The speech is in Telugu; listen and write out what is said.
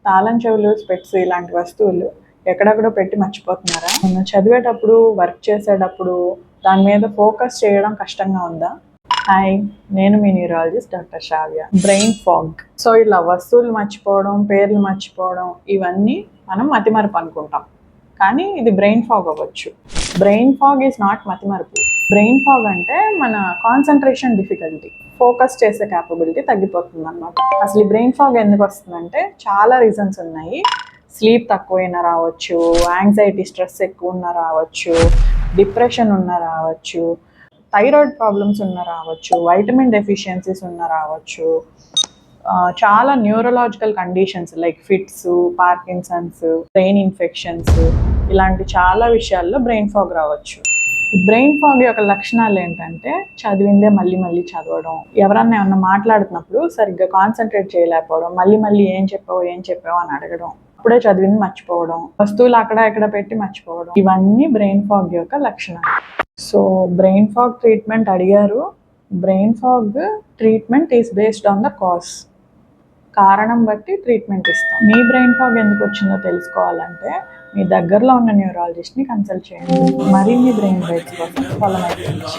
తాళం చెవులు, స్పెట్స్ ఇలాంటి వస్తువులు ఎక్కడెక్కడో పెట్టి మర్చిపోతున్నారా? మనం చదివేటప్పుడు, వర్క్ చేసేటప్పుడు దాని మీద ఫోకస్ చేయడం కష్టంగా ఉందా? హాయ్, నేను మీ neurologist doctor Shravya. Brain fog. So ఇలా వస్తువులు మర్చిపోవడం, పేర్లు మర్చిపోవడం ఇవన్నీ మనం మతిమరుపు అనుకుంటాం. కానీ ఇది బ్రెయిన్ ఫాగ్ అవ్వచ్చు. బ్రెయిన్ ఫాగ్ ఈజ్ నాట్ మతిమరుపు. బ్రెయిన్ ఫాగ్ అంటే మన కాన్సన్ట్రేషన్ డిఫికల్టీ, ఫోకస్ చేసే క్యాపబిలిటీ తగ్గిపోతుంది అనమాట. అసలు ఈ బ్రెయిన్ ఫాగ్ ఎందుకు వస్తుందంటే చాలా రీజన్స్ ఉన్నాయి. స్లీప్ తక్కువైనా రావచ్చు, యాంగ్జైటీ, స్ట్రెస్ ఎక్కువ ఉన్నా రావచ్చు, డిప్రెషన్ ఉన్నా రావచ్చు, థైరాయిడ్ ప్రాబ్లమ్స్ ఉన్న రావచ్చు, వైటమిన్ డెఫిషియన్సీస్ ఉన్న రావచ్చు, చాలా neurological conditions like fits, Parkinson's, brain infections ఇలాంటి చాలా విషయాల్లో బ్రెయిన్ ఫాగ్ రావచ్చు. ఈ బ్రెయిన్ ఫాగ్ యొక్క లక్షణాలు ఏంటంటే చదివిందే మళ్ళీ మళ్ళీ చదవడం, ఎవరన్నా ఏమన్నా మాట్లాడుతున్నప్పుడు సరిగ్గా కాన్సన్ట్రేట్ చేయలేకపోవడం, మళ్ళీ మళ్ళీ ఏం చెప్పావు అని అడగడం, అప్పుడే చదివింది మర్చిపోవడం, వస్తువులు అక్కడ ఇక్కడ పెట్టి మర్చిపోవడం, ఇవన్నీ బ్రెయిన్ ఫాగ్ యొక్క లక్షణాలు. సో బ్రెయిన్ ఫాగ్ ట్రీట్మెంట్ అడిగారు. Brain fog treatment is based on the cause. కారణం బట్టి ట్రీట్మెంట్ ఇస్తాం. మీ బ్రెయిన్ ఫాగ్ ఎందుకు వచ్చిందో తెలుసుకోవాలంటే మీ దగ్గరలో ఉన్న న్యూరాలజిస్ట్ని కన్సల్ట్ చేయండి. మరిన్ని బ్రెయిన్ బైట్స్ కోసం ఫాలో మై పేజ్.